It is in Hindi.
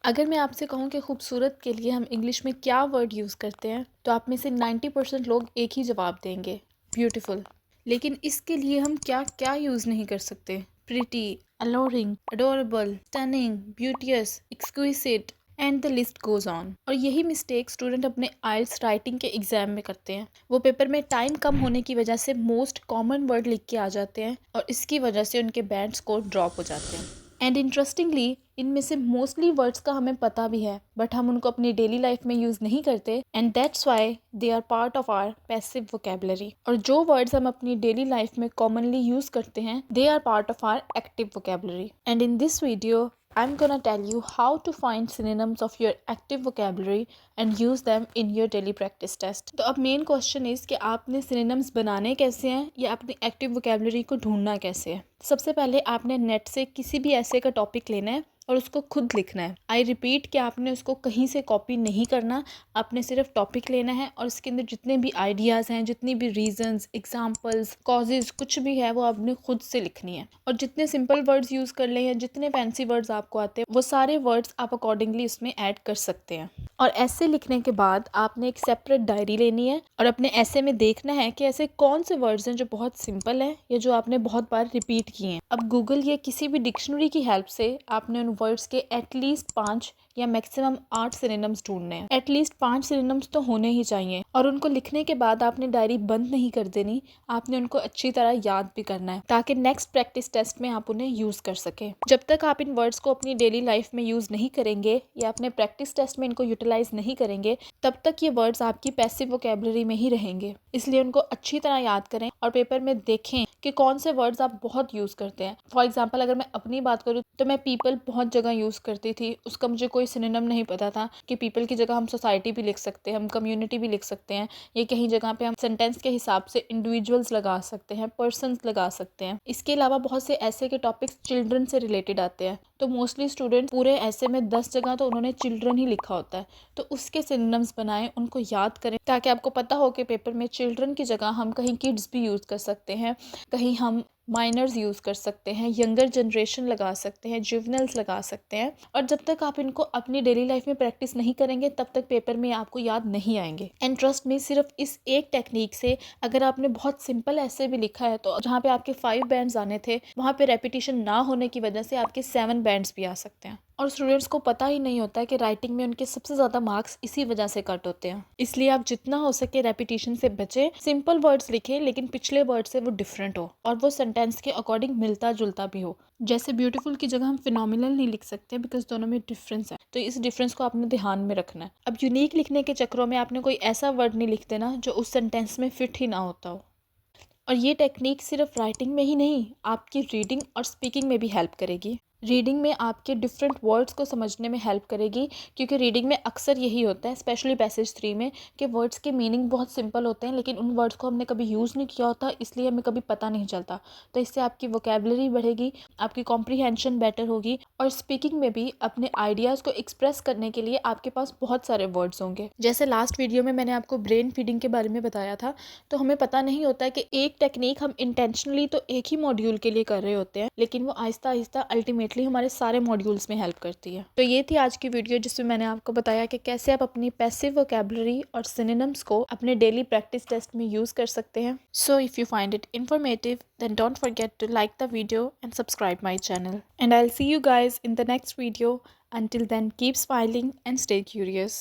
अगर मैं आपसे कहूँ कि खूबसूरत के लिए हम इंग्लिश में क्या वर्ड यूज़ करते हैं तो आप में से 90% लोग एक ही जवाब देंगे, ब्यूटीफुल। लेकिन इसके लिए हम क्या क्या यूज़ नहीं कर सकते? Pretty, alluring, adorable, stunning, beauteous, exquisite and the list goes on. और यही मिस्टेक स्टूडेंट अपने आइल्स राइटिंग के एग्जाम में करते हैं। वो पेपर में टाइम कम होने की वजह से मोस्ट कॉमन वर्ड लिख के आ जाते हैं और इसकी वजह से उनके बैंड स्कोर ड्रॉप हो जाते हैं। एंड इंटरेस्टिंगली इनमें से मोस्टली वर्ड्स का हमें पता भी है बट हम उनको अपनी डेली लाइफ में यूज़ नहीं करते and that's why they are part of our passive vocabulary. और जो वर्ड्स हम अपनी डेली लाइफ में कॉमनली यूज़ करते हैं they are part of our active vocabulary. And in this video I'm gonna tell you how to find synonyms of your active vocabulary and use them in your daily practice test. तो अब मेन क्वेश्चन इज कि आपने synonyms बनाने कैसे हैं या अपनी एक्टिव vocabulary को ढूंढना कैसे है। सबसे पहले आपने नेट से किसी भी ऐसे का टॉपिक लेना है और उसको खुद लिखना है। आई रिपीट कि आपने उसको कहीं से कॉपी नहीं करना, आपने सिर्फ टॉपिक लेना है और इसके अंदर जितने भी आइडियाज़ हैं, जितनी भी रीजंस, एग्जांपल्स, कॉजेज कुछ भी है वो आपने खुद से लिखनी है। और जितने सिंपल वर्ड्स यूज़ कर लें या जितने फैंसी वर्ड्स आपको आते हैं वो सारे वर्ड्स आप अकॉर्डिंगली उसमें ऐड कर सकते हैं। और ऐसे लिखने के बाद आपने एक सेपरेट डायरी लेनी है और अपने ऐसे में देखना है कि ऐसे कौन से वर्ड्स हैं जो बहुत सिंपल हैं या जो आपने बहुत बार रिपीट किए हैं। अब गूगल या किसी भी डिक्शनरी की हेल्प से आपने उन वर्ड्स के एटलीस्ट 5 या मैक्सिमम 8 सिनोनिम्स ढूंढने हैं। एटलीस्ट 5 सिनोनिम्स तो होने ही चाहिए और उनको लिखने के बाद आपने डायरी बंद नहीं कर देनी, आपने उनको अच्छी तरह याद भी करना है ताकि नेक्स्ट प्रैक्टिस टेस्ट में आप उन्हें यूज़ कर सकें। जब तक आप इन वर्ड्स को अपनी डेली लाइफ में यूज़ नहीं करेंगे या अपने प्रैक्टिस टेस्ट में इनको यूटिलाइज नहीं करेंगे तब तक ये वर्ड्स आपकी पैसिव वोकेबलरी में ही रहेंगे। इसलिए उनको अच्छी तरह याद करें और पेपर में देखें कि कौन से वर्ड्स आप बहुत यूज़ करते हैं। फॉर एग्जाम्पल अगर मैं अपनी बात करूँ तो मैं पीपल बहुत जगह यूज़ करती थी, उसका मुझे कोई सिनोनिम नहीं पता था कि पीपल की जगह हम सोसाइटी भी लिख सकते हैं, हम कम्युनिटी भी लिख सकते हैं, ये कहीं जगह पे हम सेंटेंस के हिसाब से इंडिविजुअल्स लगा सकते हैं, पर्सन्स लगा सकते हैं। इसके अलावा बहुत से ऐसे के टॉपिक्स चिल्ड्रन से रिलेटेड आते हैं तो मोस्टली स्टूडेंट पूरे ऐसे में 10 जगह तो उन्होंने चिल्ड्रन ही लिखा होता है, तो उसके सिनोनिम्स बनाएं, उनको याद करें ताकि आपको पता हो कि पेपर में चिल्ड्रन की जगह हम कहीं किड्स भी यूज़ कर सकते हैं, कहीं हम माइनर्स यूज़ कर सकते हैं, यंगर जनरेशन लगा सकते हैं, जुवेनाइल्स लगा सकते हैं। और जब तक आप इनको अपनी डेली लाइफ में प्रैक्टिस नहीं करेंगे तब तक पेपर में आपको याद नहीं आएंगे। एंड ट्रस्ट मी, सिर्फ इस एक टेक्निक से अगर आपने बहुत सिंपल ऐसे भी लिखा है तो जहाँ पे आपके 5 बैंड्स आने थे वहाँ पे रेपिटेशन ना होने की वजह से आपके 7 बैंड्स भी आ सकते हैं। और स्टूडेंट्स को पता ही नहीं होता है कि राइटिंग में उनके सबसे ज़्यादा मार्क्स इसी वजह से कट होते हैं। इसलिए आप जितना हो सके रेपिटेशन से बचें, सिंपल वर्ड्स लिखें लेकिन पिछले वर्ड से वो डिफरेंट हो और वो सेंटेंस के अकॉर्डिंग मिलता जुलता भी हो। जैसे ब्यूटीफुल की जगह हम फिनोमिनल नहीं लिख सकते बिकॉज दोनों में डिफरेंस है, तो इस डिफरेंस को आपने ध्यान में रखना है। अब यूनिक लिखने के चक्रों में आपने कोई ऐसा वर्ड नहीं लिख देना जो उस सेंटेंस में फिट ही ना होता हो। और ये टेक्निक सिर्फ राइटिंग में ही नहीं, आपकी रीडिंग और स्पीकिंग में भी हेल्प करेगी। रीडिंग में आपके डिफरेंट वर्ड्स को समझने में हेल्प करेगी क्योंकि रीडिंग में अक्सर यही होता है, स्पेशली पैसेज 3 में, कि वर्ड्स के मीनिंग बहुत सिंपल होते हैं लेकिन उन वर्ड्स को हमने कभी यूज़ नहीं किया होता, इसलिए हमें कभी पता नहीं चलता। तो इससे आपकी वोकेबलरी बढ़ेगी, आपकी कॉम्प्रीहेंशन बेटर होगी और स्पीकिंग में भी अपने आइडियाज़ को एक्सप्रेस करने के लिए आपके पास बहुत सारे वर्ड्स होंगे। जैसे लास्ट वीडियो में मैंने आपको ब्रेन फीडिंग के बारे में बताया था, तो हमें पता नहीं होता है कि एक टेक्निक हम इंटेंशनली तो एक ही मॉड्यूल के लिए कर रहे होते हैं लेकिन वो आहिस्ता आहिस्ता अल्टीमेटली हमारे सारे मॉड्यूल्स में हेल्प करती है। तो ये थी आज की वीडियो जिसमें मैंने आपको बताया कि कैसे आप अपनी पैसिव वोकेबलरी और सिनोनिम्स को अपने डेली प्रैक्टिस टेस्ट में यूज कर सकते हैं। So if you find it informative then don't forget to like the video and subscribe my channel and I will see you guys in the next video. Until then, keep smiling and stay curious.